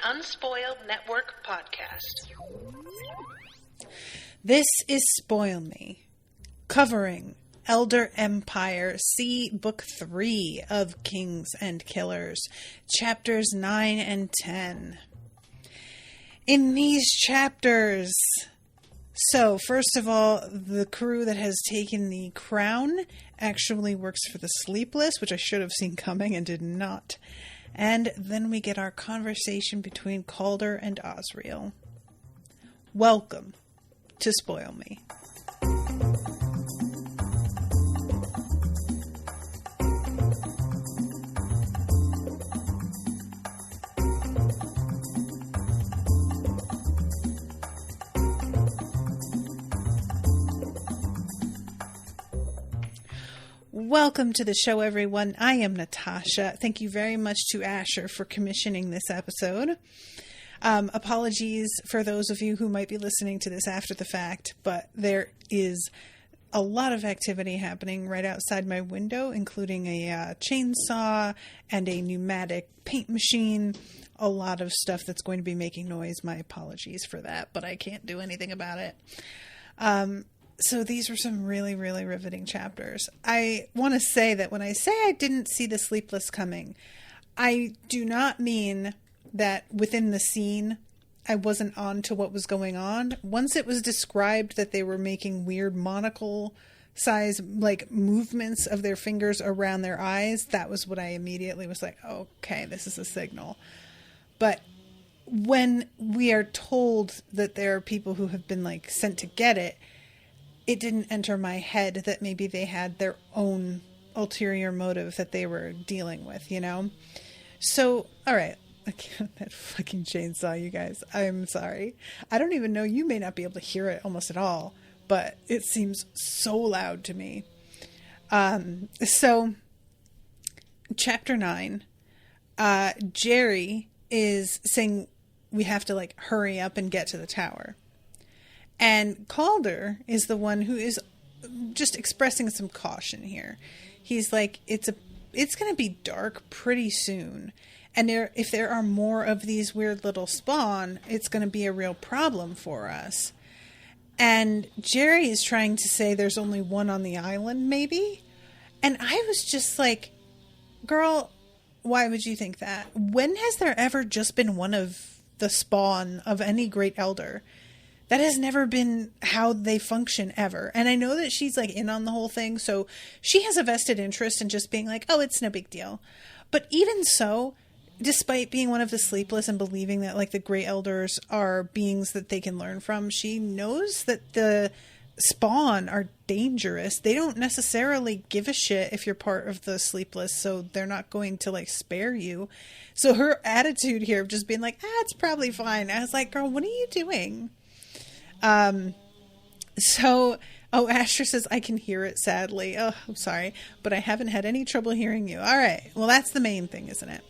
Unspoiled Network podcast. This is Spoil Me, covering Elder Empire, see Book 3 of Kings and Killers, Chapters 9 and 10. In these chapters, so first of all, the crew that has taken the crown actually works for the Sleepless, which I should have seen coming and did not. And then we get our conversation between Calder and Ozriel. Welcome to Spoil Me. Welcome to the show, everyone. I am Natasha. Thank you very much to Asher for commissioning this episode. Apologies for those of you who might be listening to this after the fact, but there is a lot of activity happening right outside my window, including a chainsaw and a pneumatic paint machine. A lot of stuff that's going to be making noise. My apologies for that, but I can't do anything about it. So these were some really, really riveting chapters. I want to say that when I say I didn't see the Sleepless coming, I do not mean that within the scene I wasn't on to what was going on. Once it was described that they were making weird monocle size like movements of their fingers around their eyes, that was what I immediately was like, okay, this is a signal. But when we are told that there are people who have been like sent to get it, it didn't enter my head that maybe they had their own ulterior motive that they were dealing with, you know? So, all right. That fucking chainsaw, you guys. I'm sorry. I don't even know. You may not be able to hear it almost at all, but it seems so loud to me. So, chapter 9, Jerry is saying we have to like hurry up and get to the tower. And Calder is the one who is just expressing some caution here. He's like, it's going to be dark pretty soon. And if there are more of these weird little spawn, it's going to be a real problem for us. And Jerry is trying to say there's only one on the island, maybe. And I was just like, girl, why would you think that? When has there ever just been one of the spawn of any great elder? That has never been how they function ever. And I know that she's like in on the whole thing. So she has a vested interest in just being like, oh, it's no big deal. But even so, despite being one of the Sleepless and believing that like the Great Elders are beings that they can learn from, she knows that the spawn are dangerous. They don't necessarily give a shit if you're part of the Sleepless. So they're not going to like spare you. So her attitude here of just being like, it's probably fine. I was like, girl, what are you doing? Asher says, I can hear it, sadly. Oh, I'm sorry, but I haven't had any trouble hearing you. All right. Well, that's the main thing, isn't it?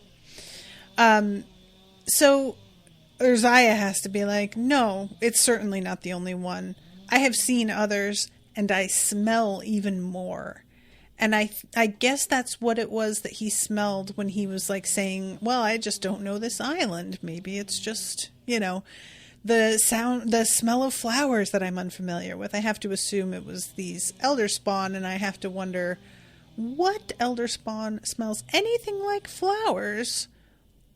So Ozriel has to be like, no, it's certainly not the only one. I have seen others and I smell even more. And I guess that's what it was that he smelled when he was like saying, well, I just don't know this island. Maybe it's just, the smell of flowers that I'm unfamiliar with. I have to assume it was these elder spawn, and I have to wonder what elder spawn smells anything like flowers.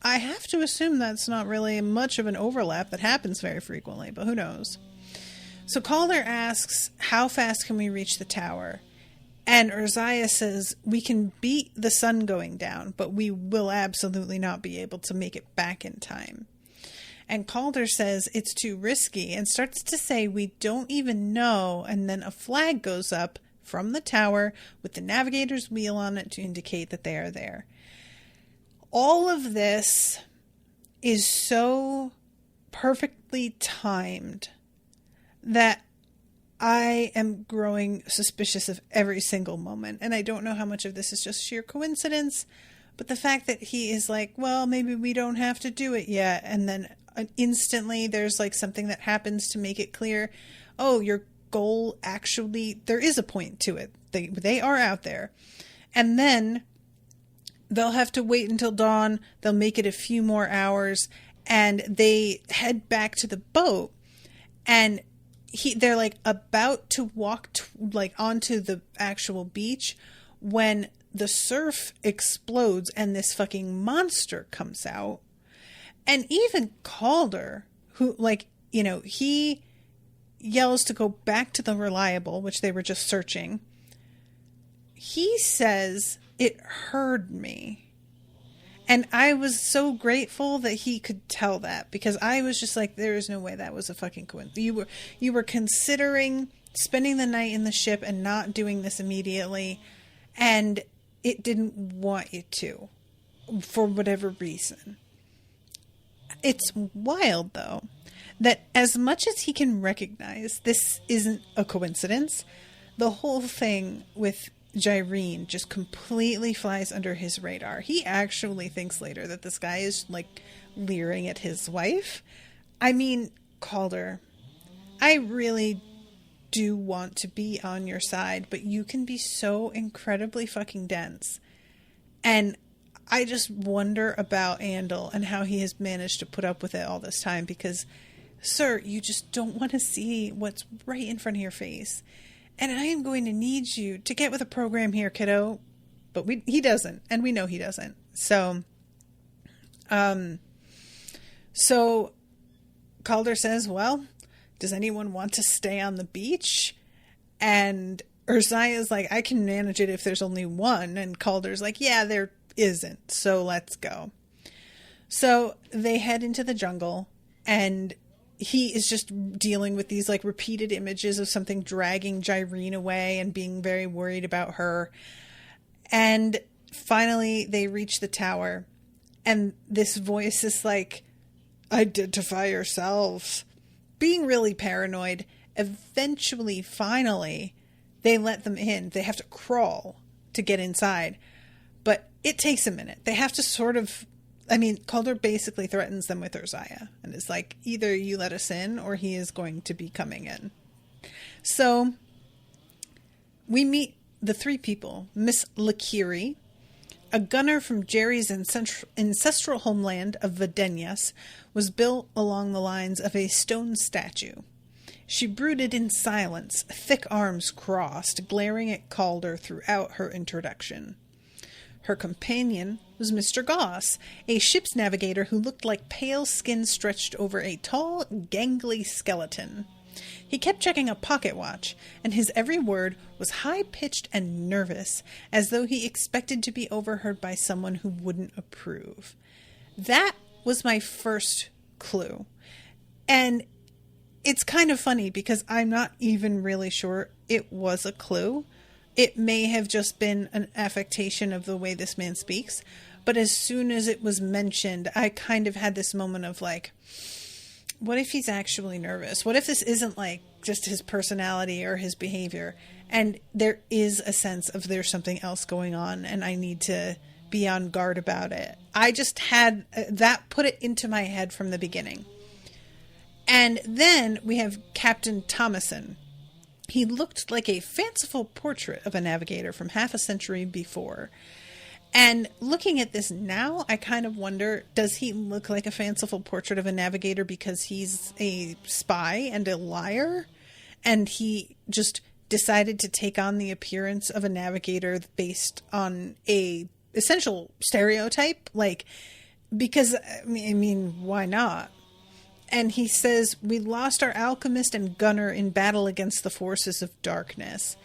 I have to assume that's not really much of an overlap that happens very frequently, but who knows? So Calder asks, how fast can we reach the tower? And Ozriel says, we can beat the sun going down, but we will absolutely not be able to make it back in time. And Calder says it's too risky and starts to say we don't even know. And then a flag goes up from the tower with the navigator's wheel on it to indicate that they are there. All of this is so perfectly timed that I am growing suspicious of every single moment. And I don't know how much of this is just sheer coincidence, but the fact that he is like, well, maybe we don't have to do it yet. And then instantly there's like something that happens to make it clear, oh, your goal actually, there is a point to it. They are out there. And then they'll have to wait until dawn. They'll make it a few more hours. and they head back to the boat, and they're like about to walk like onto the actual beach when the surf explodes and this fucking monster comes out. And even Calder, who, like, you know, he yells to go back to the Reliable, which they were just searching. He says, "It heard me." And I was so grateful that he could tell that, because I was just like, there is no way that was a fucking coincidence. You were considering spending the night in the ship and not doing this immediately, and it didn't want you to, for whatever reason. It's wild, though, that as much as he can recognize this isn't a coincidence, the whole thing with Jyrene just completely flies under his radar. He actually thinks later that this guy is like leering at his wife. I mean, Calder, I really do want to be on your side, but you can be so incredibly fucking dense. And I just wonder about Andal and how he has managed to put up with it all this time, because, sir, you just don't want to see what's right in front of your face. And I am going to need you to get with a program here, kiddo. But he doesn't. And we know he doesn't. So Calder says, well, does anyone want to stay on the beach? And Urzaya's like, I can manage it if there's only one. And Calder's like, yeah, there isn't. So let's go. So they head into the jungle, and he is just dealing with these like repeated images of something dragging Jyrene away and being very worried about her. And finally they reach the tower, and this voice is like, identify yourselves, being really paranoid. Eventually, finally, they let them in. They have to crawl to get inside, but it takes a minute. They have to sort of, I mean, Calder basically threatens them with Urzaya and is like, either you let us in or he is going to be coming in. So we meet the three people. Miss Lakiri, a gunner from Jerry's ancestral homeland of Videnias, was built along the lines of a stone statue. She brooded in silence, thick arms crossed, glaring at Calder throughout her introduction. Her companion was Mr. Goss, a ship's navigator who looked like pale skin stretched over a tall, gangly skeleton. He kept checking a pocket watch, and his every word was high-pitched and nervous, as though he expected to be overheard by someone who wouldn't approve. That was my first clue. And it's kind of funny because I'm not even really sure it was a clue. It may have just been an affectation of the way this man speaks. But as soon as it was mentioned, I kind of had this moment of like, what if he's actually nervous? What if this isn't like just his personality or his behavior? And there is a sense of there's something else going on and I need to be on guard about it. I just had that put it into my head from the beginning. And then we have Captain Thomason. He looked like a fanciful portrait of a navigator from half a century before. And looking at this now, I kind of wonder, does he look like a fanciful portrait of a navigator because he's a spy and a liar? And he just decided to take on the appearance of a navigator based on a essential stereotype? Like, because, I mean, why not? And he says, we lost our alchemist and gunner in battle against the forces of darkness.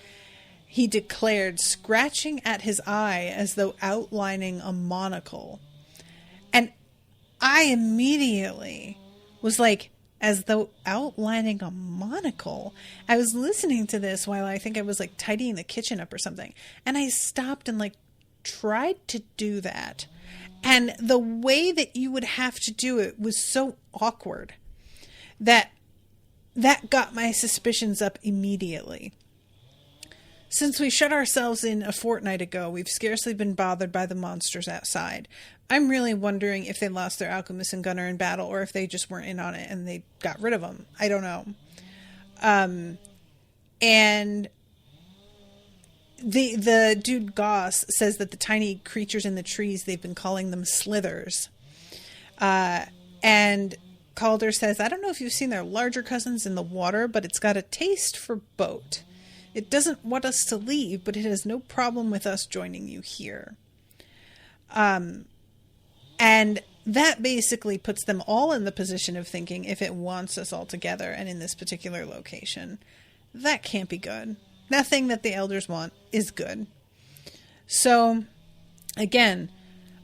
He declared, scratching at his eye as though outlining a monocle. And I immediately was like, as though outlining a monocle. I was listening to this while I think I was like tidying the kitchen up or something. And I stopped and like tried to do that. And the way that you would have to do it was so awkward that got my suspicions up immediately. Since we shut ourselves in a fortnight ago, we've scarcely been bothered by the monsters outside. I'm really wondering if they lost their alchemist and gunner in battle, or if they just weren't in on it and they got rid of them. I don't know. And the dude Goss says that the tiny creatures in the trees, they've been calling them slithers. And Calder says, I don't know if you've seen their larger cousins in the water, but it's got a taste for boat. It doesn't want us to leave, but it has no problem with us joining you here. And that basically puts them all in the position of thinking, if it wants us all together and in this particular location, that can't be good. Nothing that the elders want is good. So, again,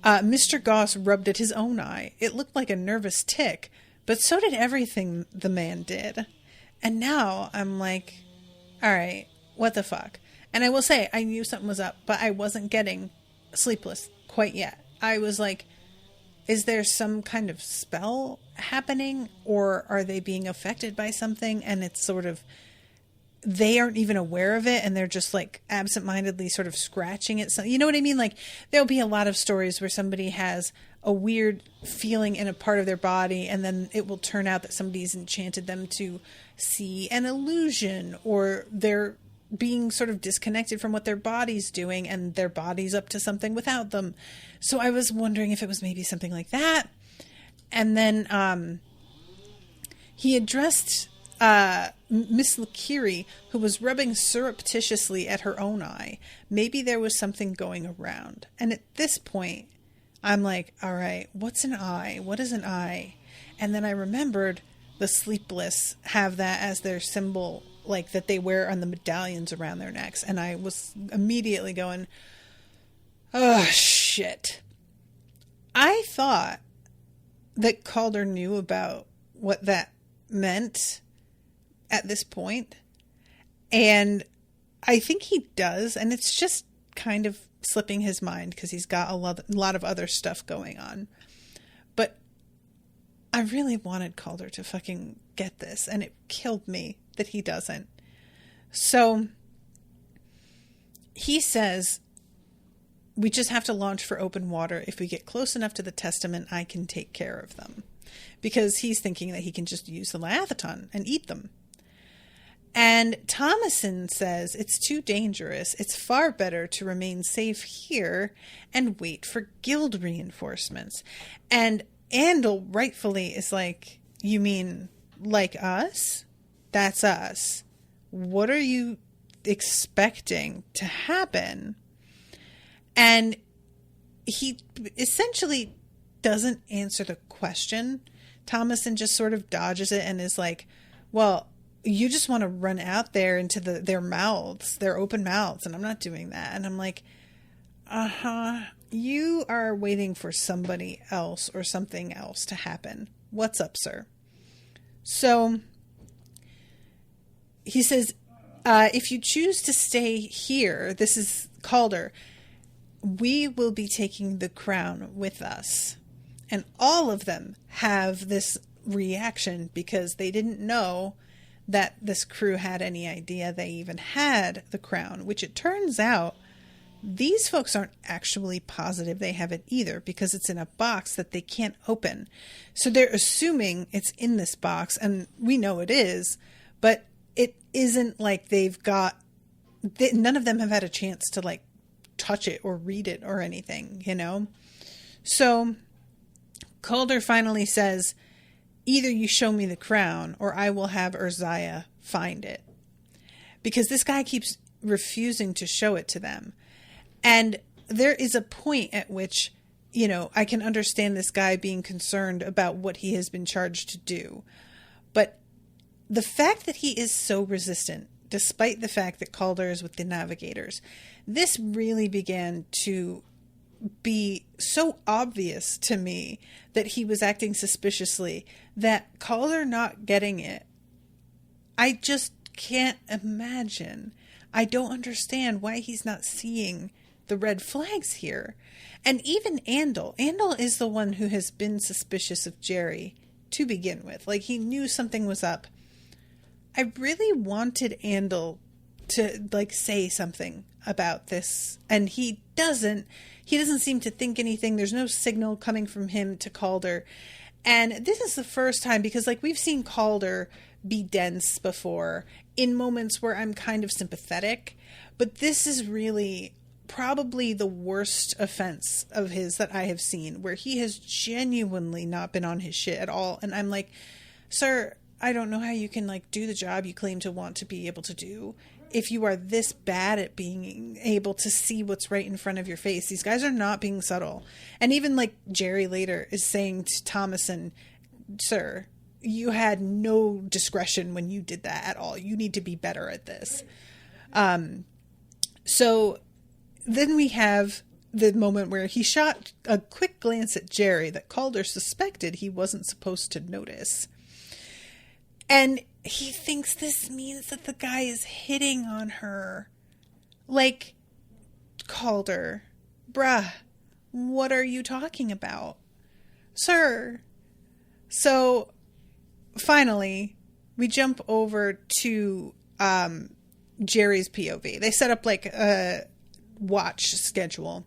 Mr. Goss rubbed at his own eye. It looked like a nervous tick, but so did everything the man did. And now I'm like, all right, what the fuck? And I will say, I knew something was up, but I wasn't getting sleepless quite yet. I was like, is there some kind of spell happening, or are they being affected by something? And it's sort of, they aren't even aware of it, and they're just like absentmindedly sort of scratching at something. You know what I mean? Like, there'll be a lot of stories where somebody has a weird feeling in a part of their body, and then it will turn out that somebody's enchanted them to see an illusion, or they're being sort of disconnected from what their body's doing, and their body's up to something without them. So I was wondering if it was maybe something like that. And then he addressed Miss Lakiri, who was rubbing surreptitiously at her own eye. Maybe there was something going around. And at this point, I'm like, all right, what's an eye? What is an eye? And then I remembered the sleepless have that as their symbol, like that they wear on the medallions around their necks. And I was immediately going, oh, shit. I thought that Calder knew about what that meant at this point. And I think he does. And it's just kind of slipping his mind because he's got a lot of other stuff going on. But I really wanted Calder to fucking get this. And it killed me that he doesn't. So he says, we just have to launch for open water. If we get close enough to the testament, I can take care of them. Because he's thinking that he can just use the Liathatan and eat them. And Thomason says it's too dangerous. It's far better to remain safe here and wait for guild reinforcements. And Andal rightfully is like, you mean like us? That's us. What are you expecting to happen? And he essentially doesn't answer the question. Thomason just sort of dodges it and is like, well, you just want to run out there into their mouths, their open mouths, and I'm not doing that. And I'm like, you are waiting for somebody else or something else to happen. What's up, sir? So he says, if you choose to stay here, this is Calder, we will be taking the crown with us. And all of them have this reaction because they didn't know that this crew had any idea they even had the crown, which it turns out these folks aren't actually positive they have it either because it's in a box that they can't open. So they're assuming it's in this box, and we know it is, but it isn't like none of them have had a chance to like touch it or read it or anything, you know? So Calder finally says, either you show me the crown or I will have Ozriel find it. Because this guy keeps refusing to show it to them. And there is a point at which, you know, I can understand this guy being concerned about what he has been charged to do. But the fact that he is so resistant, despite the fact that Calder is with the navigators, this really began to be so obvious to me that he was acting suspiciously, that Calder not getting it, I just can't imagine. I don't understand why he's not seeing the red flags here. And even Andal is the one who has been suspicious of Jerry to begin with. Like, he knew something was up. I really wanted Andal to like say something about this, and he doesn't seem to think anything. There's no signal coming from him to Calder. And this is the first time, because like we've seen Calder be dense before in moments where I'm kind of sympathetic, but this is really probably the worst offense of his that I have seen, where he has genuinely not been on his shit at all. And I'm like, sir, I don't know how you can like do the job you claim to want to be able to do if you are this bad at being able to see what's right in front of your face. These guys are not being subtle. And even like Jerry later is saying to Thomason, sir, you had no discretion when you did that at all. You need to be better at this. So then we have the moment where he shot a quick glance at Jerry that Calder suspected he wasn't supposed to notice. And he thinks this means that the guy is hitting on her. Like, Calder, bruh, what are you talking about? Sir. So, finally, we jump over to Jerry's POV. They set up like a watch schedule.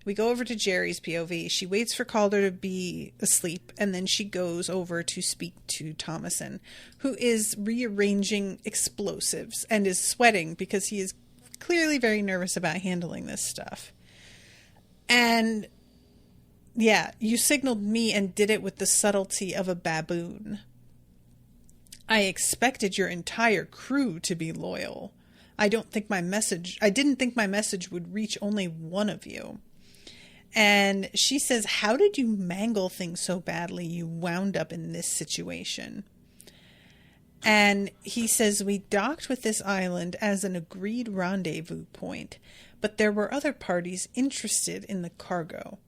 We go over to Jerry's POV. She waits for Calder to be asleep, and then she goes over to speak to Thomason, who is rearranging explosives and is sweating because he is clearly very nervous about handling this stuff. And yeah, you signaled me and did it with the subtlety of a baboon. I expected your entire crew to be loyal. I didn't think my message would reach only one of you. And she says, how did you mangle things so badly you wound up in this situation? And he says, we docked with this island as an agreed rendezvous point, but there were other parties interested in the cargo.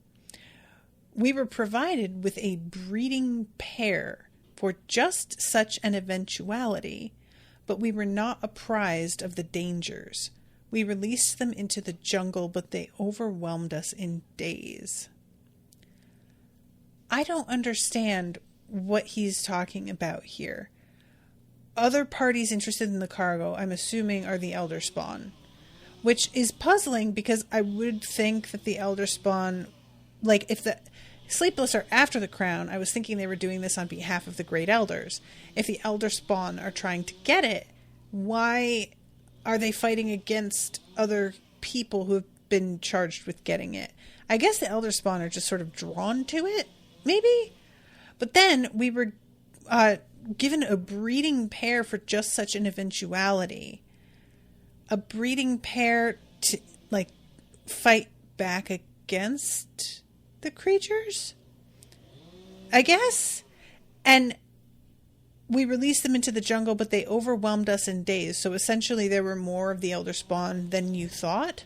We were provided with a breeding pair for just such an eventuality, but we were not apprised of the dangers. We released them into the jungle, but they overwhelmed us in days. I don't understand what he's talking about here. Other parties interested in the cargo, I'm assuming, are the Elder Spawn, which is puzzling because I would think that the Elder Spawn, like if the Sleepless are after the crown, I was thinking they were doing this on behalf of the Great Elders. If the Elder Spawn are trying to get it, why are they fighting against other people who have been charged with getting it? I guess the Elder Spawn are just sort of drawn to it, maybe? But then we were given a breeding pair for just such an eventuality. A breeding pair to, like, fight back against the creatures? I guess? And we released them into the jungle, but they overwhelmed us in days. So essentially there were more of the Elder Spawn than you thought.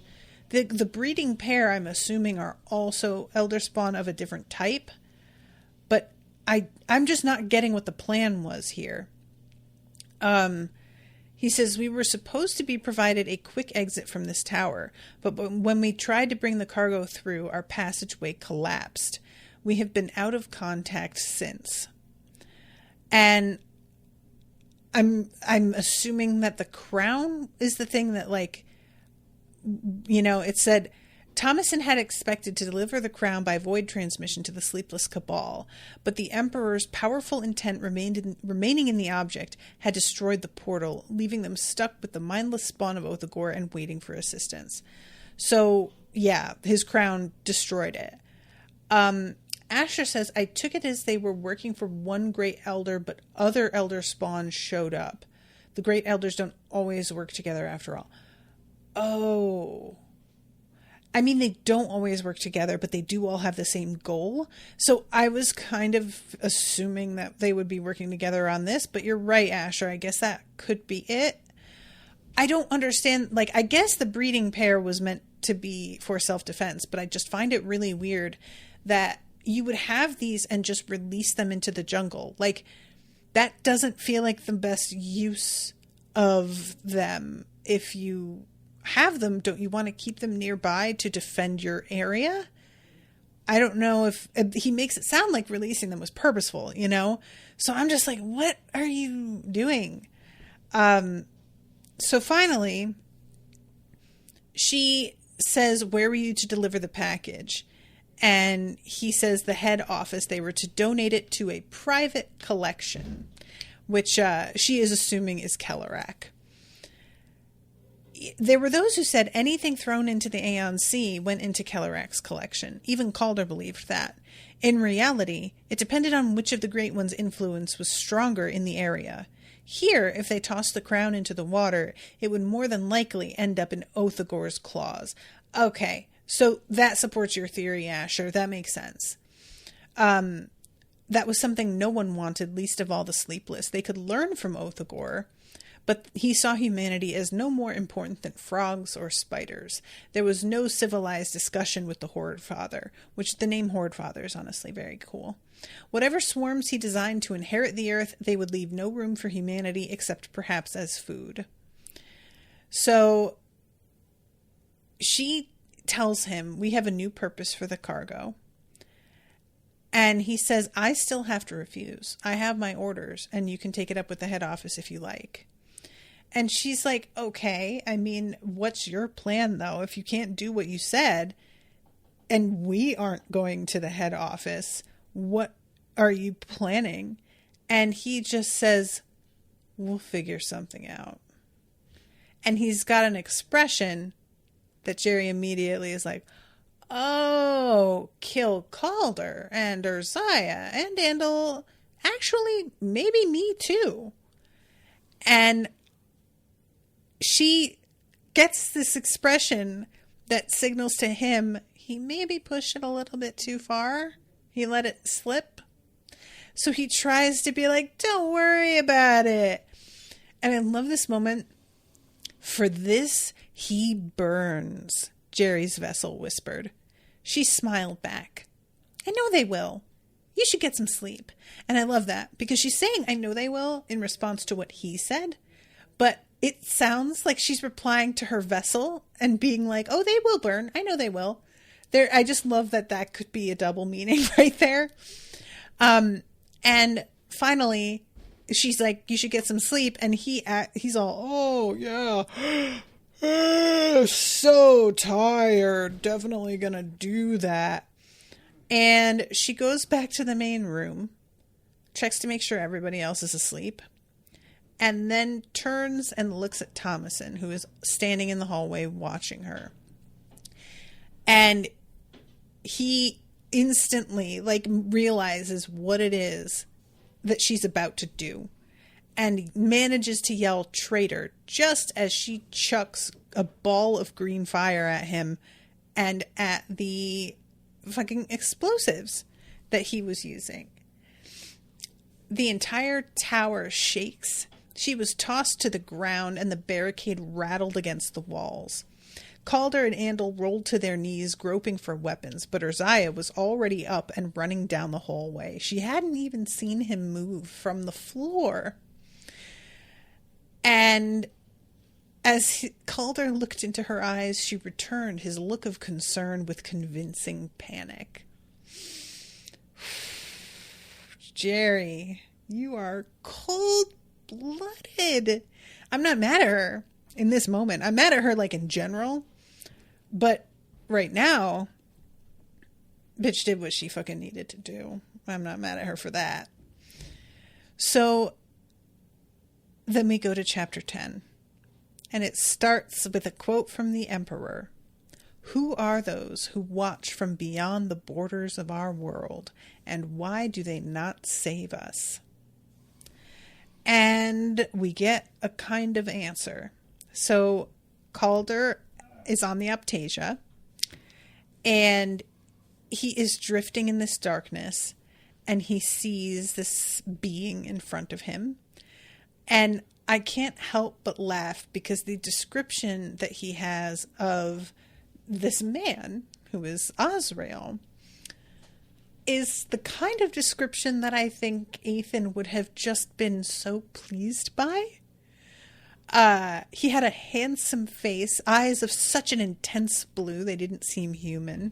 The breeding pair, I'm assuming, are also Elder Spawn of a different type. But I'm just not getting what the plan was here. He says, we were supposed to be provided a quick exit from this tower, but when we tried to bring the cargo through, our passageway collapsed. We have been out of contact since. And I'm assuming that the crown is the thing that, like, you know, it said Thomason had expected to deliver the crown by void transmission to the Sleepless Cabal, but the Emperor's powerful intent remaining in the object had destroyed the portal, leaving them stuck with the mindless spawn of Othagor and waiting for assistance. So, yeah, his crown destroyed it. Asher says, I took it as they were working for one Great Elder, but other Elder Spawn showed up. The Great Elders don't always work together after all. Oh. I mean, they don't always work together, but they do all have the same goal. So I was kind of assuming that they would be working together on this, but you're right, Asher. I guess that could be it. I don't understand. Like, I guess the breeding pair was meant to be for self-defense, but I just find it really weird that you would have these and just release them into the jungle. Like, that doesn't feel like the best use of them. If you have them, don't you want to keep them nearby to defend your area? I don't know if he makes it sound like releasing them was purposeful, you know? So I'm just like, what are you doing? So finally, she says, where were you to deliver the package? And he says the head office, they were to donate it to a private collection, which she is assuming is Kellerak. There were those who said anything thrown into the Aeon Sea went into Kellerak's collection. Even Calder believed that. In reality, it depended on which of the Great One's influence was stronger in the area. Here, if they tossed the crown into the water, it would more than likely end up in Othagor's claws. Okay, so that supports your theory, Asher. That makes sense. That was something no one wanted, least of all the Sleepless. They could learn from Othagor, but he saw humanity as no more important than frogs or spiders. There was no civilized discussion with the Horde Father, which the name Horde Father is honestly very cool. Whatever swarms he designed to inherit the earth, they would leave no room for humanity except perhaps as food. So she tells him, we have a new purpose for the cargo. And he says, I still have to refuse. I have my orders, and you can take it up with the head office if you like. And she's like, okay, I mean, what's your plan, though? If you can't do what you said, and we aren't going to the head office, what are you planning? And he just says, we'll figure something out. And he's got an expression that Jerry immediately is like, oh, kill Calder and Ozriel and Andal. Actually, maybe me too. And she gets this expression that signals to him he maybe pushed it a little bit too far. He let it slip. So he tries to be like, don't worry about it. And I love this moment. For this, he burns, Jerry's vessel whispered. She smiled back. I know they will. You should get some sleep. And I love that because she's saying, I know they will, in response to what he said. But it sounds like she's replying to her vessel and being like, oh, they will burn. I know they will. I just love that could be a double meaning right there. And finally, she's like, you should get some sleep. And he's all, oh, yeah. So tired. Definitely gonna do that. And she goes back to the main room, checks to make sure everybody else is asleep, and then turns and looks at Thomason, who is standing in the hallway watching her. And he instantly realizes what it is that she's about to do, and manages to yell traitor just as she chucks a ball of green fire at him and at the fucking explosives that he was using. The entire tower shakes. She was tossed to the ground and the barricade rattled against the walls. Calder and Andal rolled to their knees, groping for weapons, but Ozriel was already up and running down the hallway. She hadn't even seen him move from the floor. And as Calder looked into her eyes, she returned his look of concern with convincing panic. Jerry, you are cold-blooded. I'm not mad at her in this moment. I'm mad at her in general. But right now, bitch did what she fucking needed to do. I'm not mad at her for that. So then we go to chapter 10. And it starts with a quote from the Emperor. Who are those who watch from beyond the borders of our world, and why do they not save us? And we get a kind of answer. So Calder is on the Optasia, and he is drifting in this darkness, and he sees this being in front of him. And I can't help but laugh because the description that he has of this man, who is Ozriel, is the kind of description that I think Ethan would have just been so pleased by. He had a handsome face, eyes of such an intense blue they didn't seem human.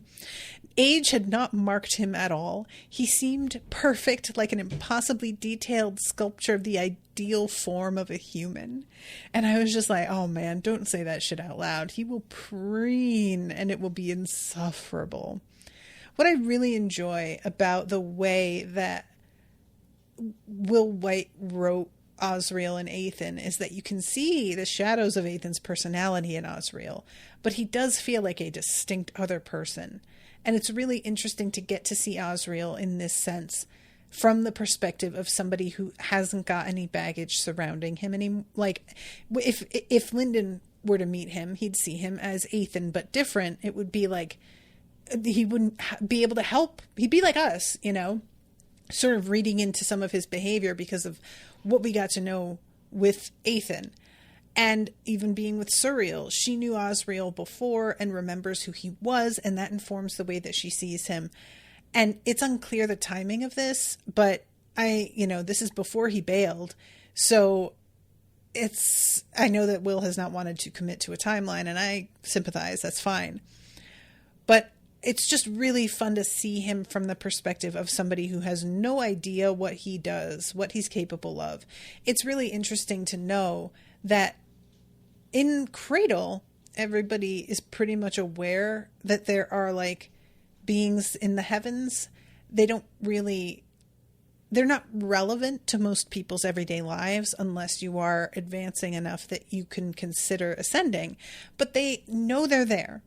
Age had not marked him at all. He seemed perfect, like an impossibly detailed sculpture of the ideal form of a human. And I was just like, oh man, don't say that shit out loud. He will preen and it will be insufferable. What I really enjoy about the way that Will White wrote Ozriel and Ethan is that you can see the shadows of Ethan's personality in Ozriel, but he does feel like a distinct other person. And it's really interesting to get to see Ozriel in this sense from the perspective of somebody who hasn't got any baggage surrounding him. And like, if Lyndon were to meet him, he'd see him as Ethan, but different. It would be like, he wouldn't be able to help. He'd be like us, you know, sort of reading into some of his behavior because of what we got to know with Ethan. And even being with Suriel, she knew Ozriel before and remembers who he was, and that informs the way that she sees him. And it's unclear the timing of this, but this is before he bailed. So I know that Will has not wanted to commit to a timeline, and I sympathize. That's fine. But it's just really fun to see him from the perspective of somebody who has no idea what he does, what he's capable of. It's really interesting to know that in Cradle, everybody is pretty much aware that there are like beings in the heavens. They're not relevant to most people's everyday lives unless you are advancing enough that you can consider ascending, but they know they're there.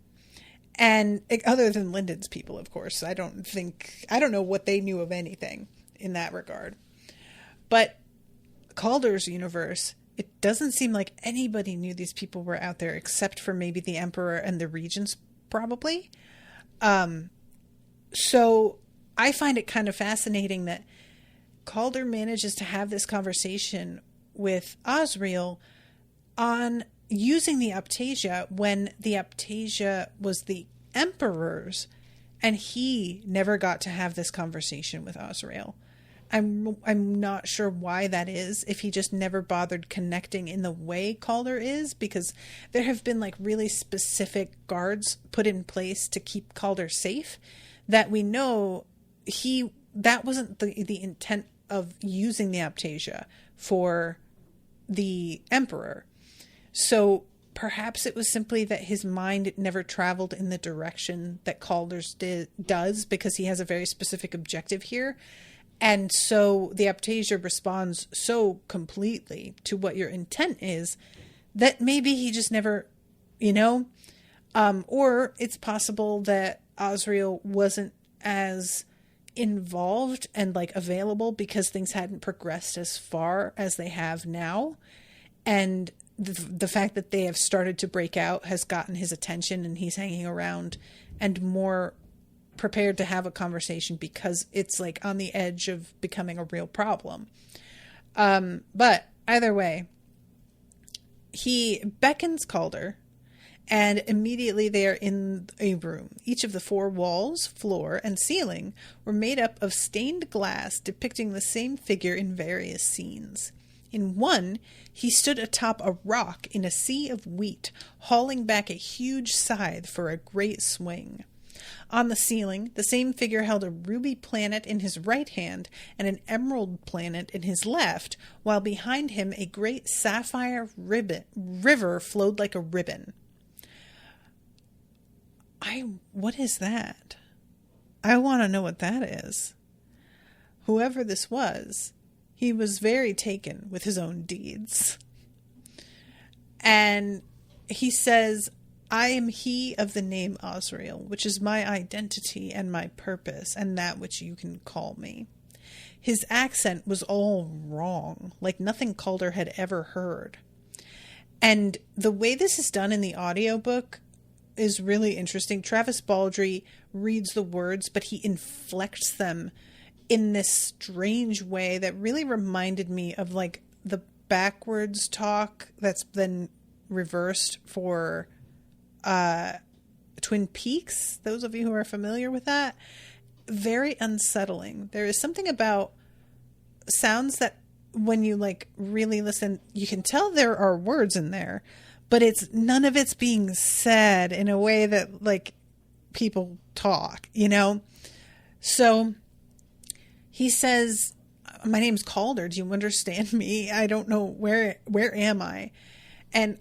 And other than Lyndon's people, of course, I don't know what they knew of anything in that regard. But Calder's universe, it doesn't seem like anybody knew these people were out there except for maybe the Emperor and the regents, probably. So I find it kind of fascinating that Calder manages to have this conversation with Ozriel on using the Aptasia when the Aptasia was the Emperor's, and he never got to have this conversation with Ozriel. I'm not sure why that is, if he just never bothered connecting in the way Calder is, because there have been like really specific guards put in place to keep Calder safe that we know that wasn't the intent of using the Aptasia for the Emperor. So perhaps it was simply that his mind never traveled in the direction that Calder's does, because he has a very specific objective here. And so the Aptasia responds so completely to what your intent is that maybe he just never, or it's possible that Ozriel wasn't as involved and like available because things hadn't progressed as far as they have now. And the fact that they have started to break out has gotten his attention, and he's hanging around and more prepared to have a conversation because it's like on the edge of becoming a real problem. But either way, he beckons Calder, and immediately they are in a room. Each of the 4 walls, floor, and ceiling were made up of stained glass depicting the same figure in various scenes. In one, he stood atop a rock in a sea of wheat, hauling back a huge scythe for a great swing. On the ceiling, the same figure held a ruby planet in his right hand and an emerald planet in his left, while behind him a great sapphire river flowed like a ribbon. What is that? I want to know what that is. Whoever this was, he was very taken with his own deeds. And he says, I am he of the name Ozriel, which is my identity and my purpose, and that which you can call me. His accent was all wrong, like nothing Calder had ever heard. And the way this is done in the audiobook is really interesting. Travis Baldry reads the words, but he inflects them in this strange way that really reminded me of like the backwards talk that's been reversed for Twin Peaks. Those of you who are familiar with that, very unsettling. There is something about sounds that when you like really listen, you can tell there are words in there, but none of it's being said in a way that like people talk, So he says, my name's Calder. Do you understand me? I don't know. Where am I? And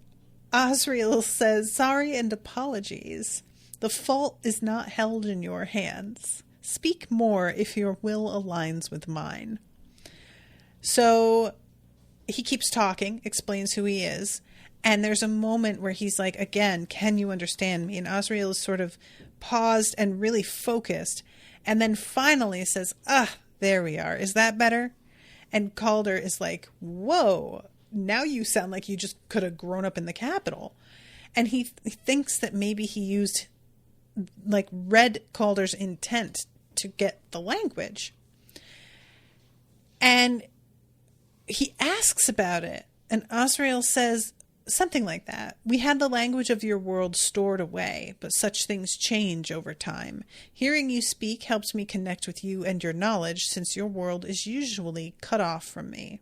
Ozriel says, sorry and apologies. The fault is not held in your hands. Speak more if your will aligns with mine. So he keeps talking, explains who he is. And there's a moment where he's like, again, can you understand me? And Ozriel is sort of paused and really focused. And then finally says, there we are. Is that better? And Calder is like, whoa, now you sound like you just could have grown up in the Capitol. And he thinks that maybe he used, like, read Calder's intent to get the language. And he asks about it. And Ozriel says something like that. We had the language of your world stored away, but such things change over time. Hearing you speak helps me connect with you and your knowledge, since your world is usually cut off from me.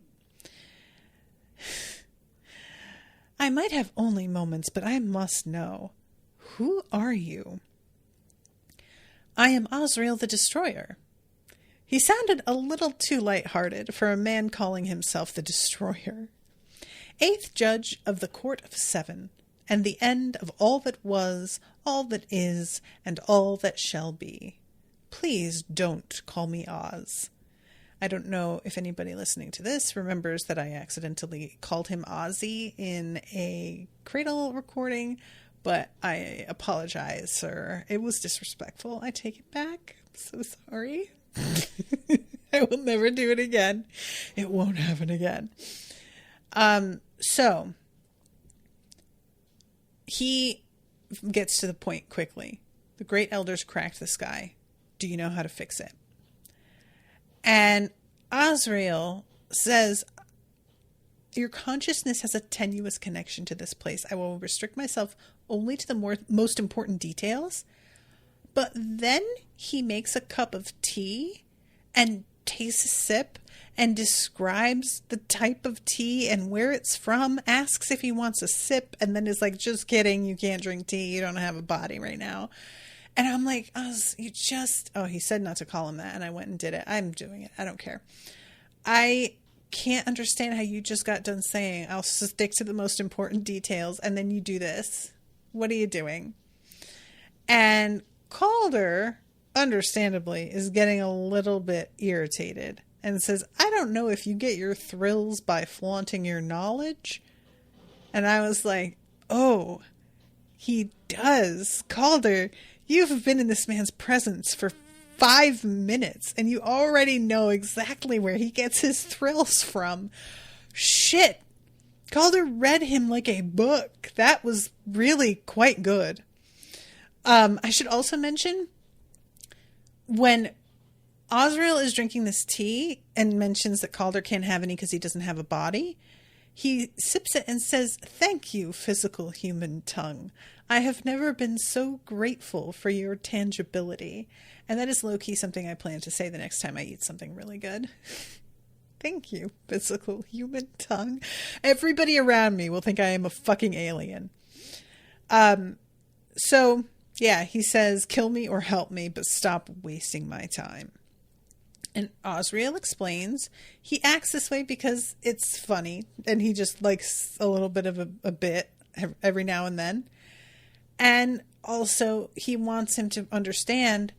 I might have only moments, but I must know. Who are you? I am Ozriel the Destroyer. He sounded a little too light-hearted for a man calling himself the Destroyer. 8th Judge of the Court of Seven, and the end of all that was, all that is, and all that shall be. Please don't call me Oz. I don't know if anybody listening to this remembers that I accidentally called him Ozzy in a Cradle recording, but I apologize, sir. It was disrespectful. I take it back. I'm so sorry. I will never do it again. It won't happen again. So he gets to the point quickly. The great elders cracked the sky. Do you know how to fix it? And Ozriel says, your consciousness has a tenuous connection to this place. I will restrict myself only to the most important details. But then he makes a cup of tea and takes a sip and describes the type of tea and where it's from, asks if he wants a sip, and then is like, just kidding, you can't drink tea, you don't have a body right now. And I'm like, Oz, he said not to call him that, and I went and did it. I'm doing it. I don't care. I can't understand how you just got done saying, I'll stick to the most important details, and then you do this. What are you doing? And Calder, understandably, is getting a little bit irritated and says, I don't know if you get your thrills by flaunting your knowledge. And I was like, oh, he does. Calder, you've been in this man's presence for 5 minutes and you already know exactly where he gets his thrills from. Shit. Calder read him like a book. That was really quite good. I should also mention, when Ozriel is drinking this tea and mentions that Calder can't have any because he doesn't have a body, he sips it and says, thank you, physical human tongue. I have never been so grateful for your tangibility. And that is low-key something I plan to say the next time I eat something really good. Thank you, physical human tongue. Everybody around me will think I am a fucking alien. So, yeah, he says, kill me or help me, but stop wasting my time. And Ozriel explains he acts this way because it's funny, and he just likes a little bit of a bit every now and then. And also, he wants him to understand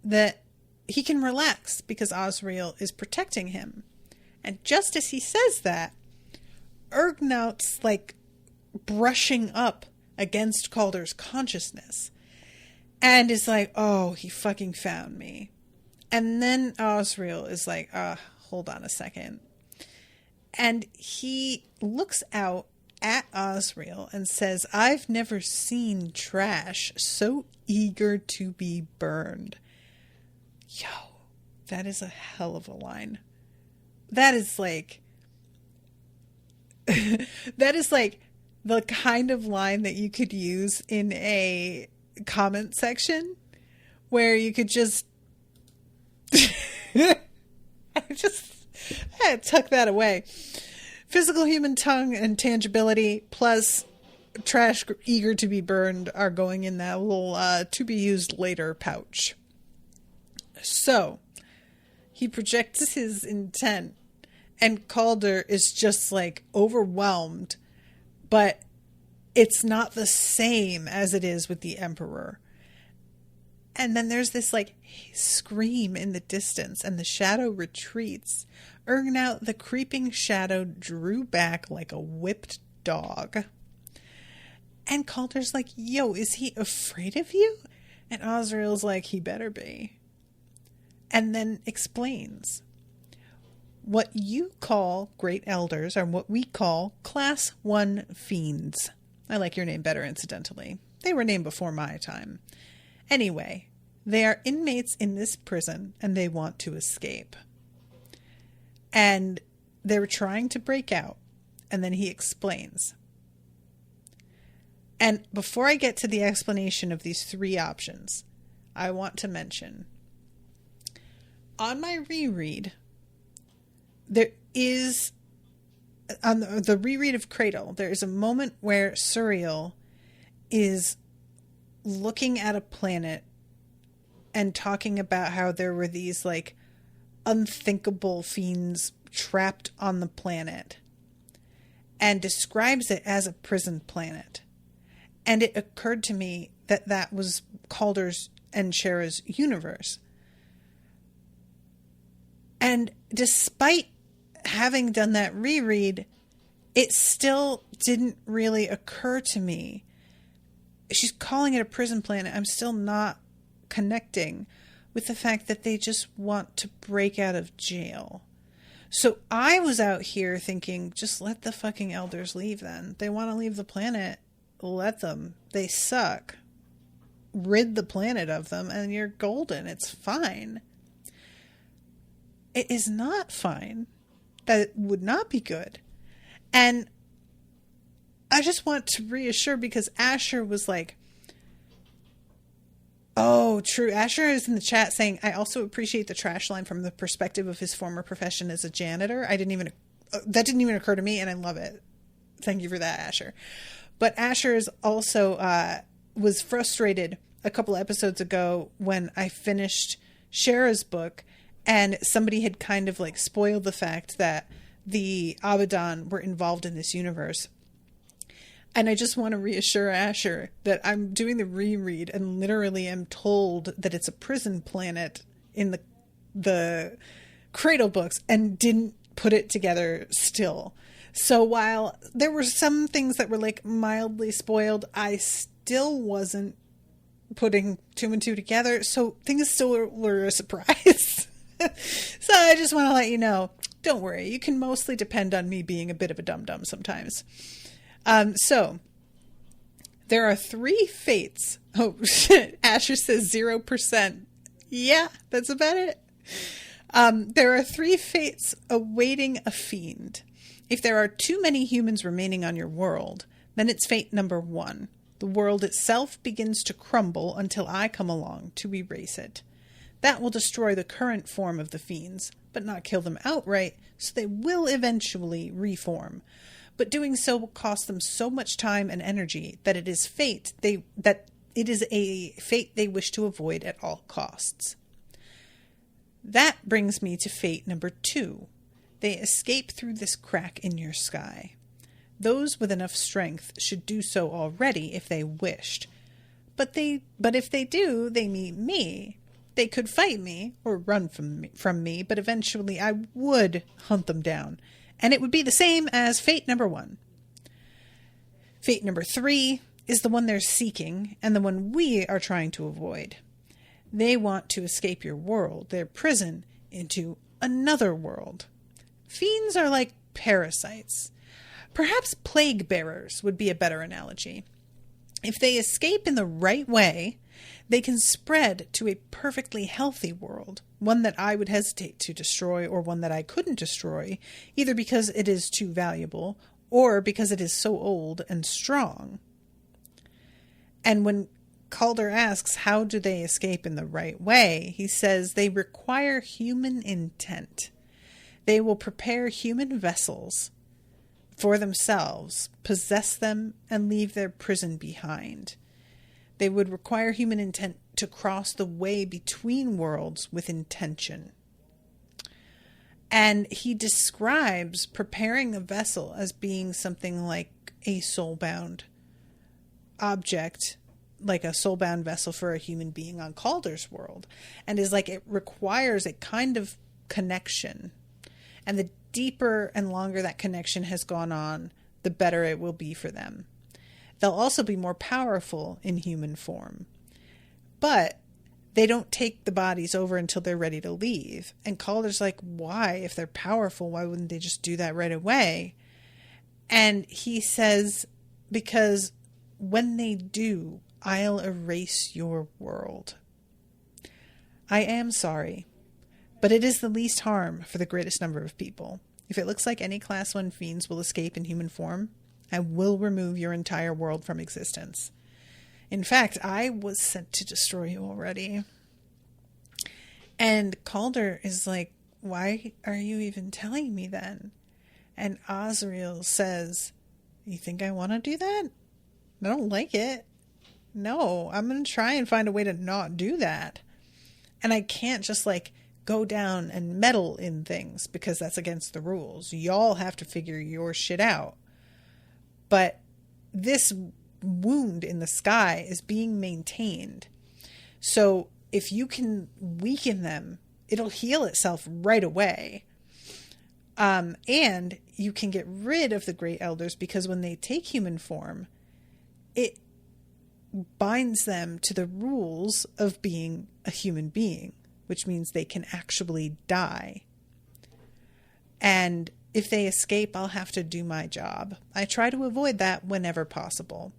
that he can relax because Ozriel is protecting him. And just as he says that, Urgnaut's like brushing up against Calder's consciousness and is like, oh, he fucking found me. And then Ozriel is like, hold on a second. And he looks out at Ozriel and says, I've never seen trash so eager to be burned. Yo, that is a hell of a line. That is like the kind of line that you could use in a comment section where you could just I tuck that away. Physical human tongue and tangibility plus trash eager to be burned are going in that little to be used later pouch. So he projects his intent and Calder is just like overwhelmed, but it's not the same as it is with the Emperor. And then there's this like scream in the distance, and the shadow retreats. Ergnout, the creeping shadow, drew back like a whipped dog. And Calder's like, yo, is he afraid of you? And Ozriel's like, he better be. And then explains. What you call great elders are what we call class 1 fiends. I like your name better, incidentally. They were named before my time. Anyway, they are inmates in this prison, and they want to escape. And they're trying to break out. And then he explains. And before I get to the explanation of these 3 options, I want to mention, on my reread, there is, on the reread of Cradle, there is a moment where Ozriel is looking at a planet and talking about how there were these like unthinkable fiends trapped on the planet, and describes it as a prison planet. And it occurred to me that that was Calder's and Shara's universe. And despite having done that reread, it still didn't really occur to me. She's calling it a prison planet. I'm still not connecting with the fact that they just want to break out of jail. So I was out here thinking, just let the fucking elders leave then. They want to leave the planet. Let them. They suck. Rid the planet of them and you're golden. It's fine. It is not fine. That would not be good. And I just want to reassure, because Asher was like, oh, true. Asher is in the chat saying, I also appreciate the trash line from the perspective of his former profession as a janitor. That didn't even occur to me, and I love it. Thank you for that, Asher. But Asher is also was frustrated a couple episodes ago when I finished Shara's book, and somebody had kind of like spoiled the fact that the Abaddon were involved in this universe. And I just want to reassure Asher that I'm doing the reread and literally am told that it's a prison planet in the Cradle books, and didn't put it together still. So while there were some things that were like mildly spoiled, I still wasn't putting 2 and 2 together. So things still were a surprise. So I just want to let you know, don't worry. You can mostly depend on me being a bit of a dum-dum sometimes. So there are 3 fates. Oh, shit. Asher says 0%. Yeah, that's about it. There are 3 fates awaiting a fiend. If there are too many humans remaining on your world, then it's fate number 1. The world itself begins to crumble until I come along to erase it. That will destroy the current form of the fiends, but not kill them outright, so they will eventually reform. But doing so will cost them so much time and energy that it is a fate they wish to avoid at all costs. That brings me to fate number 2. They escape through this crack in your sky. Those with enough strength should do so already if they wished. But if they do, they meet me. They could fight me or run from me, but eventually I would hunt them down. And it would be the same as fate number 1. Fate number 3 is the one they're seeking, and the one we are trying to avoid. They want to escape your world, their prison, into another world. Fiends are like parasites. Perhaps plague bearers would be a better analogy. If they escape in the right way, they can spread to a perfectly healthy world, one that I would hesitate to destroy or one that I couldn't destroy, either because it is too valuable or because it is so old and strong. And when Calder asks how do they escape in the right way, he says they require human intent. They will prepare human vessels for themselves, possess them, and leave their prison behind. They would require human intent to cross the way between worlds with intention. And he describes preparing a vessel as being something like a soul-bound object like a soul-bound vessel for a human being on Calder's world, and is like, it requires a kind of connection, and the deeper and longer that connection has gone on, the better it will be for them. They'll also be more powerful in human form, but they don't take the bodies over until they're ready to leave. And Calder's like, why? If they're powerful, why wouldn't they just do that right away? And he says, because when they do, I'll erase your world. I am sorry, but it is the least harm for the greatest number of people. If it looks like any Class 1 fiends will escape in human form, I will remove your entire world from existence. In fact, I was sent to destroy you already. And Calder is like, why are you even telling me then? And Ozriel says, you think I want to do that? I don't like it. No, I'm going to try and find a way to not do that. And I can't just like go down and meddle in things because that's against the rules. Y'all have to figure your shit out. But this wound in the sky is being maintained. So if you can weaken them, it'll heal itself right away. And you can get rid of the great elders because when they take human form, it binds them to the rules of being a human being, which means they can actually die. And if they escape, I'll have to do my job. I try to avoid that whenever possible.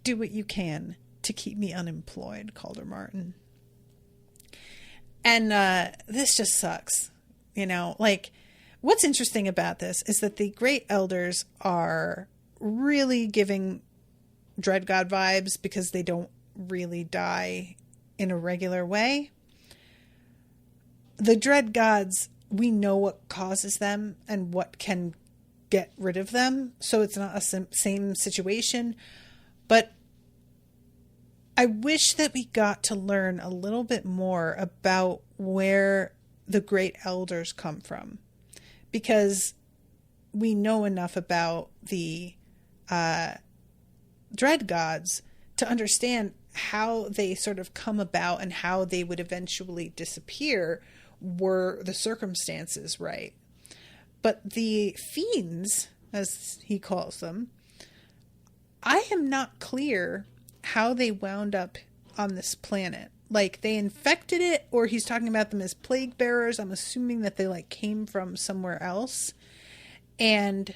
Do what you can to keep me unemployed, Calder Martin. And this just sucks. You know, like, what's interesting about this is that the great elders are really giving Dread God vibes because they don't really die in a regular way. The Dread Gods, we know what causes them and what can get rid of them. So it's not a same situation. But I wish that we got to learn a little bit more about where the great elders come from. Because we know enough about the Dread Gods to understand how they sort of come about and how they would eventually disappear were the circumstances right. But the fiends, as he calls them, I am not clear how they wound up on this planet. Like, they infected it, or he's talking about them as plague bearers. I'm assuming that they like came from somewhere else. And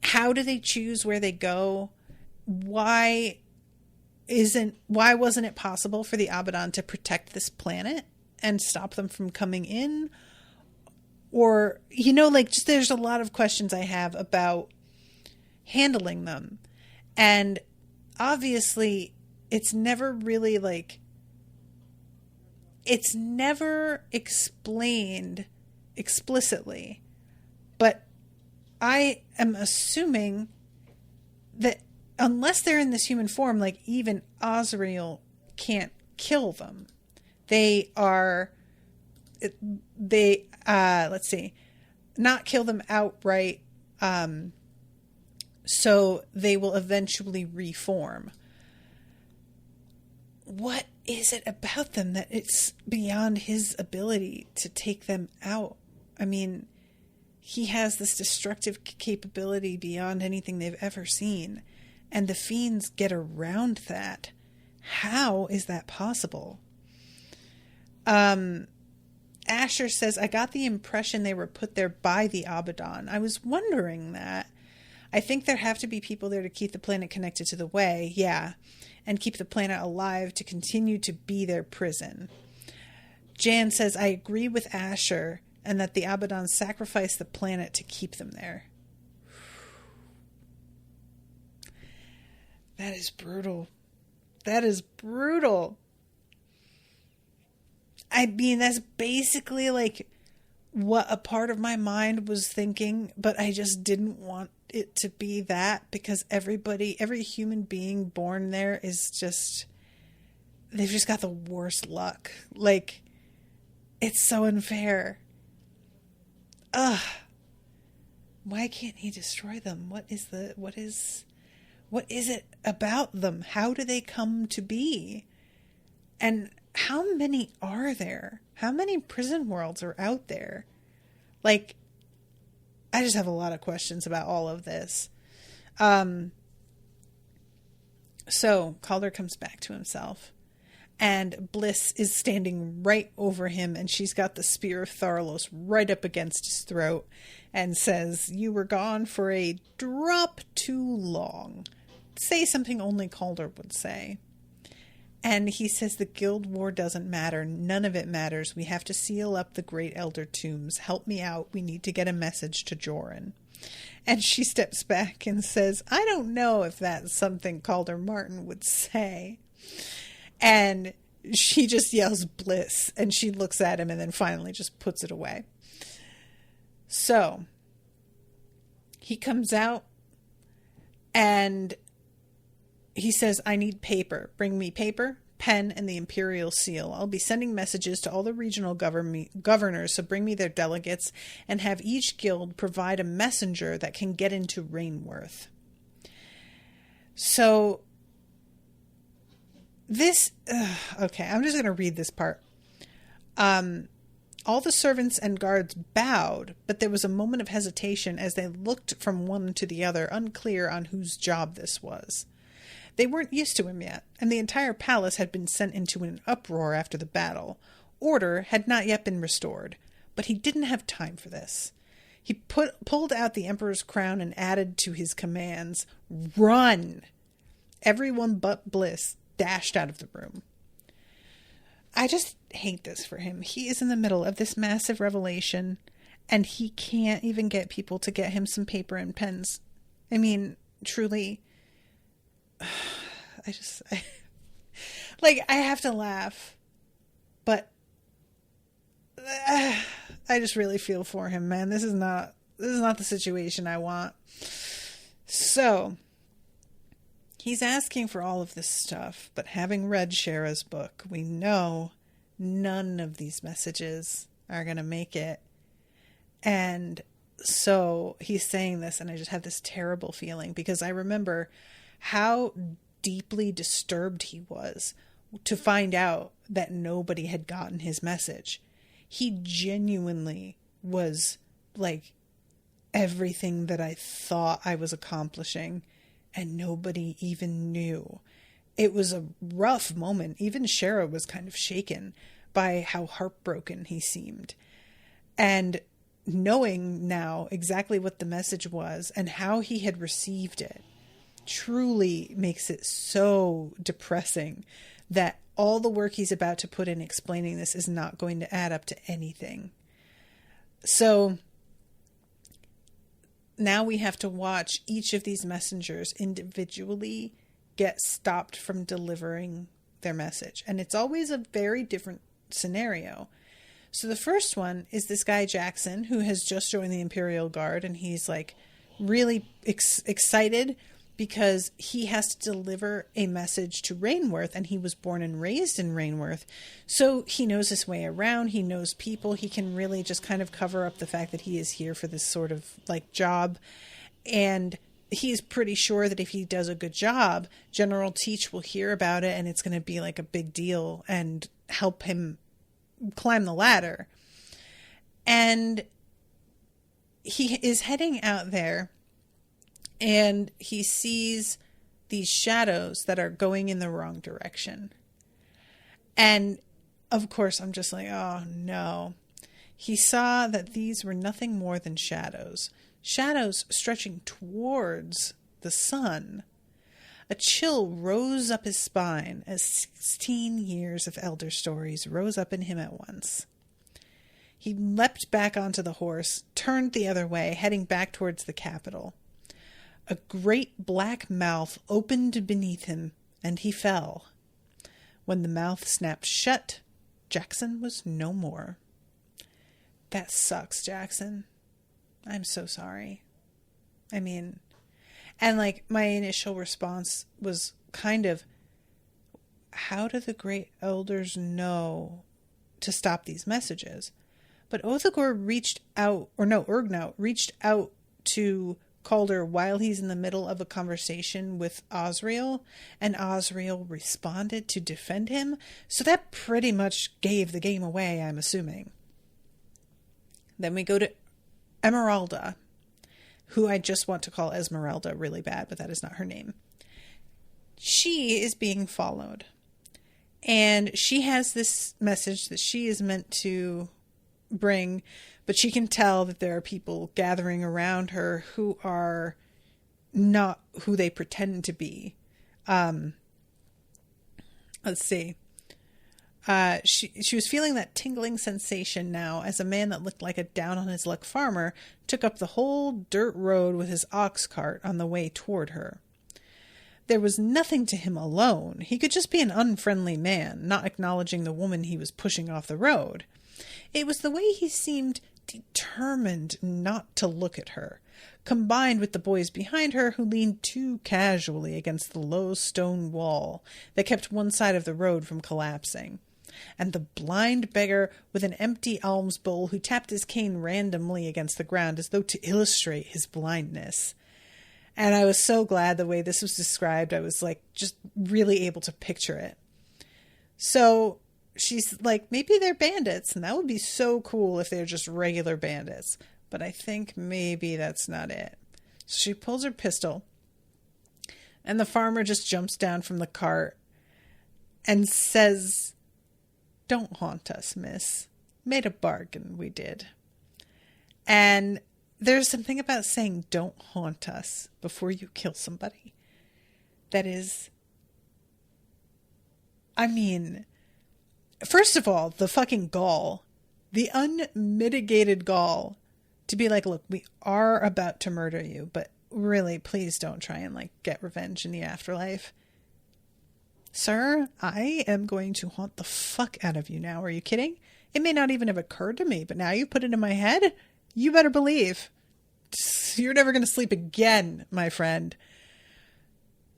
how do they choose where they go? Why wasn't it possible for the Abaddon to protect this planet and stop them from coming in? Or, you know, like, just there's a lot of questions I have about handling them. And obviously, it's never really like, it's never explained explicitly. But I am assuming that unless they're in this human form, like, even Ozriel can't kill them. Not kill them outright. So they will eventually reform. What is it about them that it's beyond his ability to take them out? I mean, he has this destructive capability beyond anything they've ever seen. And the fiends get around that. How is that possible? Asher says, I got the impression they were put there by the Abaddon. I was wondering that. I think there have to be people there to keep the planet connected to the way, yeah, and keep the planet alive to continue to be their prison. Jan says, I agree with Asher, and that the Abaddon sacrificed the planet to keep them there. That is brutal. That is brutal. I mean, that's basically like what a part of my mind was thinking, but I just didn't want it to be that, because every human being born there is just, they've just got the worst luck. Like, it's so unfair. Ugh. Why can't he destroy them? What is What is it about them? How do they come to be? And how many are there? How many prison worlds are out there? Like, I just have a lot of questions about all of this. So Calder comes back to himself, and Bliss is standing right over him, and she's got the spear of Tharlos right up against his throat, and says, "You were gone for a drop too long." Say something only Calder would say. And he says, "The guild war doesn't matter. None of it matters. We have to seal up the great elder tombs. Help me out. We need to get a message to Joran." And she steps back and says, "I don't know if that's something Calder Martin would say." And she just yells "Bliss," and she looks at him and then finally just puts it away. So he comes out and he says, "I need paper. Bring me paper, pen, and the imperial seal. I'll be sending messages to all the regional governors, so bring me their delegates, and have each guild provide a messenger that can get into Rainworth." So this, okay, I'm just going to read this part. All the servants and guards bowed, but there was a moment of hesitation as they looked from one to the other, unclear on whose job this was. They weren't used to him yet, and the entire palace had been sent into an uproar after the battle. Order had not yet been restored, but he didn't have time for this. He pulled out the emperor's crown and added to his commands, "Run!" Everyone but Bliss dashed out of the room. I just hate this for him. He is in the middle of this massive revelation, and he can't even get people to get him some paper and pens. I mean, truly, I have to laugh, but I just really feel for him, man. This is not the situation I want. So he's asking for all of this stuff, but having read Shara's book, we know none of these messages are going to make it. And so he's saying this, and I just have this terrible feeling, because I remember how deeply disturbed he was to find out that nobody had gotten his message. He genuinely was like, everything that I thought I was accomplishing, and nobody even knew. It was a rough moment. Even Shara was kind of shaken by how heartbroken he seemed. And knowing now exactly what the message was and how he had received it truly makes it so depressing that all the work he's about to put in explaining this is not going to add up to anything. So now we have to watch each of these messengers individually get stopped from delivering their message. And it's always a very different scenario. So the first one is this guy Jackson, who has just joined the Imperial Guard, and he's like really excited because he has to deliver a message to Rainworth, and he was born and raised in Rainworth. So he knows his way around. He knows people. He can really just kind of cover up the fact that he is here for this sort of like job. And he's pretty sure that if he does a good job, General Teach will hear about it, and it's going to be like a big deal and help him climb the ladder. And he is heading out there, and he sees these shadows that are going in the wrong direction. And of course, I'm just like, oh no. He saw that these were nothing more than shadows. Shadows stretching towards the sun. A chill rose up his spine as 16 years of elder stories rose up in him at once. He leapt back onto the horse, turned the other way, heading back towards the capital. A great black mouth opened beneath him, and he fell. When the mouth snapped shut, Jackson was no more. That sucks, Jackson. I'm so sorry. I mean, and like my initial response was kind of, how do the great elders know to stop these messages? But Othagor reached out, or no, Urgnaut reached out to Calder while he's in the middle of a conversation with Ozriel, and Ozriel responded to defend him. So that pretty much gave the game away, I'm assuming. Then we go to Emeralda, who I just want to call Esmeralda really bad, but that is not her name. She is being followed. And she has this message that she is meant to bring, but she can tell that there are people gathering around her who are not who they pretend to be. Let's see. She was feeling that tingling sensation now as a man that looked like a down-on-his-luck farmer took up the whole dirt road with his ox cart on the way toward her. There was nothing to him alone. He could just be an unfriendly man, not acknowledging the woman he was pushing off the road. It was the way he seemed determined not to look at her, combined with the boys behind her who leaned too casually against the low stone wall that kept one side of the road from collapsing, and the blind beggar with an empty alms bowl who tapped his cane randomly against the ground as though to illustrate his blindness. And I was so glad the way this was described. I was like just really able to picture it. So she's like, maybe they're bandits, and that would be so cool if they're just regular bandits. But I think maybe that's not it. So she pulls her pistol, and the farmer just jumps down from the cart and says, "Don't haunt us, miss. Made a bargain, we did." And there's something about saying "don't haunt us" before you kill somebody that is, I mean, first of all, the fucking gall, the unmitigated gall to be like, look, we are about to murder you, but really, please don't try and like get revenge in the afterlife. Sir, I am going to haunt the fuck out of you now. Are you kidding? It may not even have occurred to me, but now you put it in my head. You better believe you're never going to sleep again, my friend.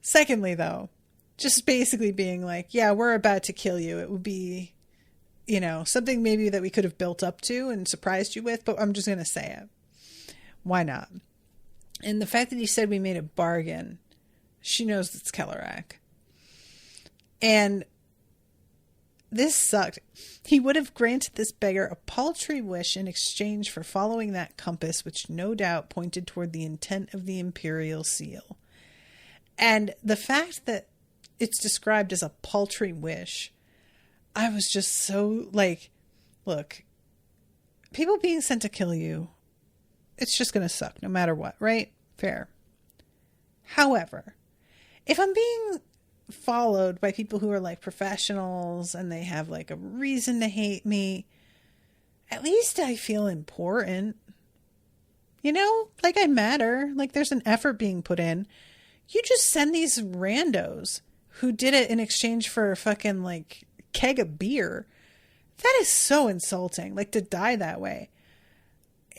Secondly, though, just basically being like, yeah, we're about to kill you. It would be, something maybe that we could have built up to and surprised you with, but I'm just going to say it. Why not? And the fact that he said we made a bargain, she knows it's Kellerak. And this sucked. He would have granted this beggar a paltry wish in exchange for following that compass, which no doubt pointed toward the intent of the imperial seal. And the fact that it's described as a paltry wish, I was just so like, look, people being sent to kill you, it's just going to suck no matter what, right? Fair. However, if I'm being followed by people who are like professionals and they have like a reason to hate me, at least I feel important. Like I matter. Like there's an effort being put in. You just send these randos who did it in exchange for a fucking like keg of beer. That is so insulting. Like to die that way.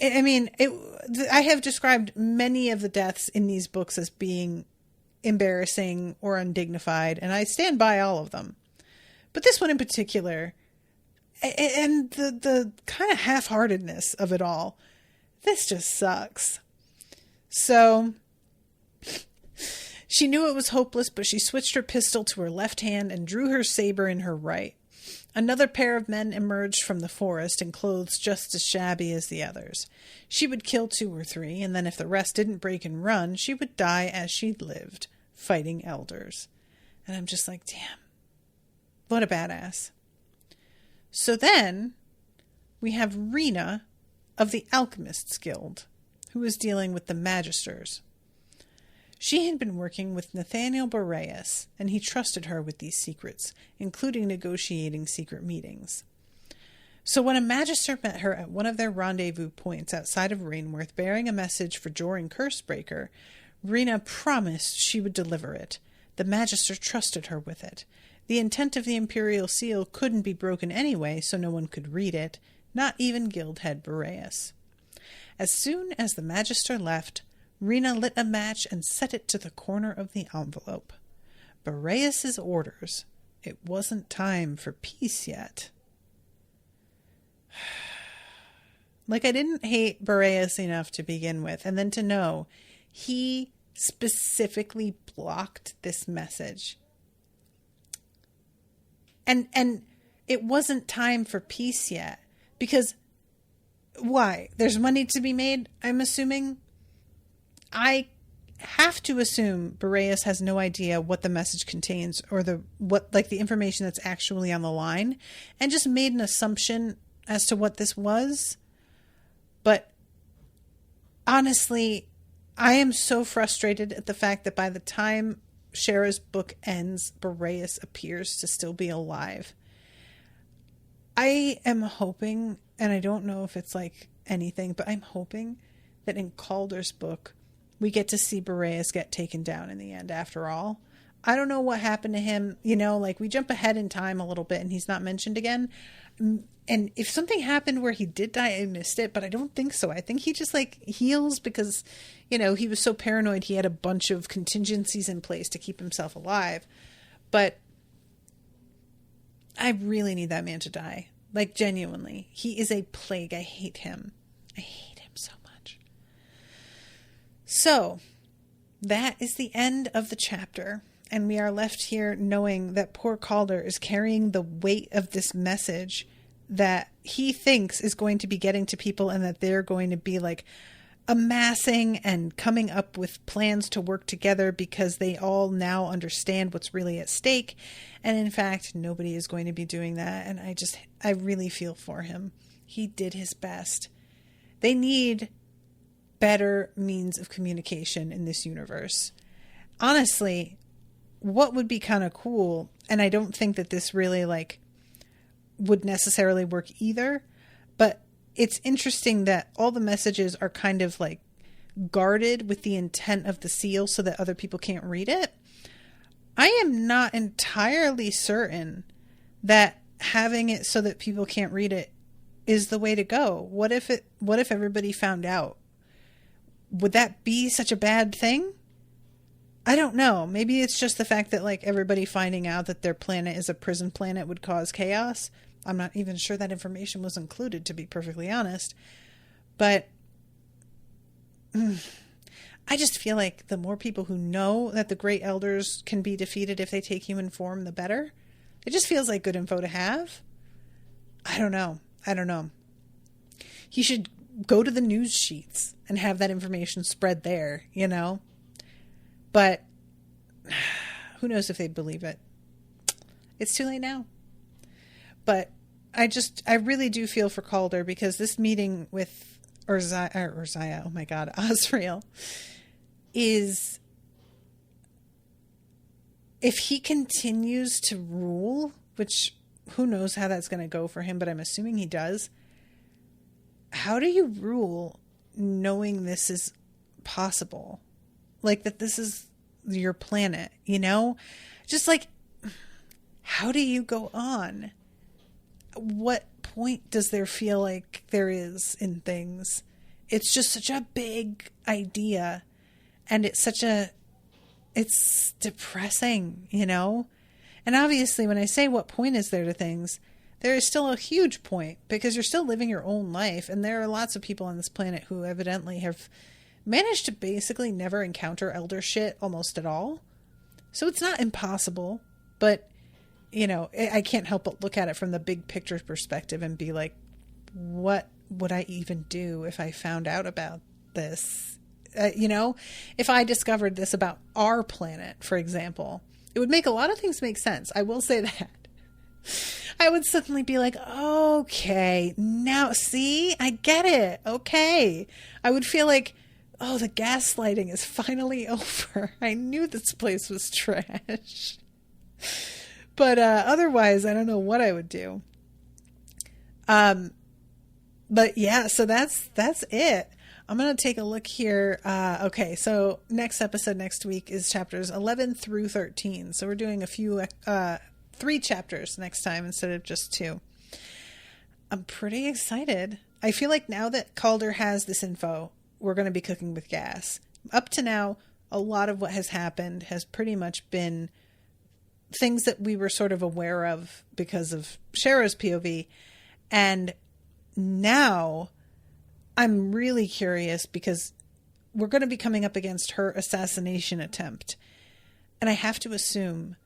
I have described many of the deaths in these books as being embarrassing or undignified, and I stand by all of them. But this one in particular, and the kind of half-heartedness of it all, this just sucks. So she knew it was hopeless, but she switched her pistol to her left hand and drew her saber in her right. Another pair of men emerged from the forest in clothes just as shabby as the others. She would kill 2 or 3, and then if the rest didn't break and run, she would die as she'd lived, fighting elders. And I'm just like, damn, what a badass. So then we have Rena of the Alchemists Guild, who is dealing with the Magisters. She had been working with Nathaniel Boreas, and he trusted her with these secrets, including negotiating secret meetings. So when a Magister met her at one of their rendezvous points outside of Rainworth bearing a message for Joran Cursebreaker, Rena promised she would deliver it. The Magister trusted her with it. The intent of the Imperial Seal couldn't be broken anyway, so no one could read it, not even Guildhead Boreas. As soon as the Magister left, Rena lit a match and set it to the corner of the envelope. Boreas's orders. It wasn't time for peace yet. Like, I didn't hate Boreas enough to begin with, and then to know he specifically blocked this message. And it wasn't time for peace yet. Because why? There's money to be made, I'm assuming. I have to assume Boreas has no idea what the message contains or the information that's actually on the line, and just made an assumption as to what this was. But honestly, I am so frustrated at the fact that by the time Shara's book ends, Boreas appears to still be alive. I am hoping, and I don't know if it's like anything, but I'm hoping that in Calder's book, we get to see Boreas get taken down in the end after all. I don't know what happened to him. You know, like we jump ahead in time a little bit and he's not mentioned again. And if something happened where he did die, I missed it, but I don't think so. I think he just like heals because, you know, he was so paranoid. He had a bunch of contingencies in place to keep himself alive. But I really need that man to die. Like genuinely. He is a plague. I hate him. I hate him so much. So that is the end of the chapter. And we are left here knowing that poor Calder is carrying the weight of this message that he thinks is going to be getting to people, and that they're going to be like amassing and coming up with plans to work together because they all now understand what's really at stake. And in fact, nobody is going to be doing that. And I really feel for him. He did his best. They need better means of communication in this universe. Honestly, what would be kind of cool, and I don't think that this really like would necessarily work either, but it's interesting that all the messages are kind of like guarded with the intent of the seal so that other people can't read it. I am not entirely certain that having it so that people can't read it is the way to go. What if everybody found out? Would that be such a bad thing? I don't know. Maybe it's just the fact that like everybody finding out that their planet is a prison planet would cause chaos. I'm not even sure that information was included, to be perfectly honest. But I just feel like the more people who know that the great elders can be defeated if they take human form, the better. It just feels like good info to have. I don't know. He should go to the news sheets and have that information spread there, you know? But who knows if they'd believe it. It's too late now. But I really do feel for Calder, because this meeting with Ozriel, oh my God, Ozriel, is, if he continues to rule, which who knows how that's going to go for him, but I'm assuming he does. How do you rule knowing this is possible? Like that this is your planet, you know? Just like, how do you go on? What point does there feel like there is in things? It's just such a big idea, and it's depressing, you know? And obviously when I say what point is there to things, there is still a huge point, because you're still living your own life, and there are lots of people on this planet who evidently have managed to basically never encounter elder shit almost at all. So it's not impossible, but you know, I can't help but look at it from the big picture perspective and be like, what would I even do if I found out about this? You know, if I discovered this about our planet, for example, it would make a lot of things make sense. I will say that. I would suddenly be like, okay, now see, I get it. Okay. I would feel like, oh, the gaslighting is finally over. I knew this place was trash. But otherwise, I don't know what I would do. But yeah, so that's it. I'm going to take a look here. Okay, so next episode next week is chapters 11 through 13. So we're doing 3 chapters next time instead of just 2. I'm pretty excited. I feel like now that Calder has this info, we're going to be cooking with gas. Up to now, a lot of what has happened has pretty much been things that we were sort of aware of because of Shara's POV. And now I'm really curious, because we're going to be coming up against her assassination attempt. And I have to assume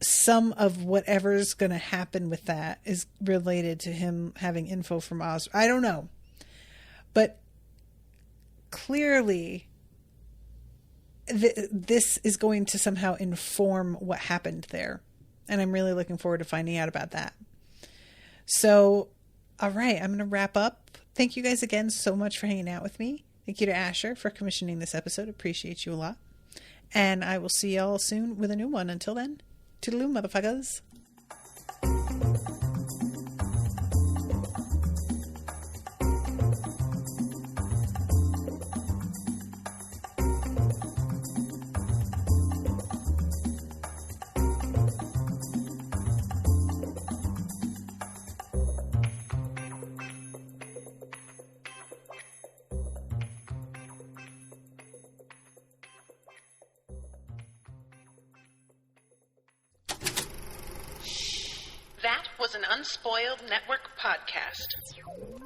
some of whatever's going to happen with that is related to him having info from Ozriel. I don't know. But clearly, this is going to somehow inform what happened there. And I'm really looking forward to finding out about that. So, all right, I'm going to wrap up. Thank you guys again so much for hanging out with me. Thank you to Asher for commissioning this episode. Appreciate you a lot. And I will see y'all soon with a new one. Until then, toodaloo, motherfuckers. That was an Unspoiled Network podcast.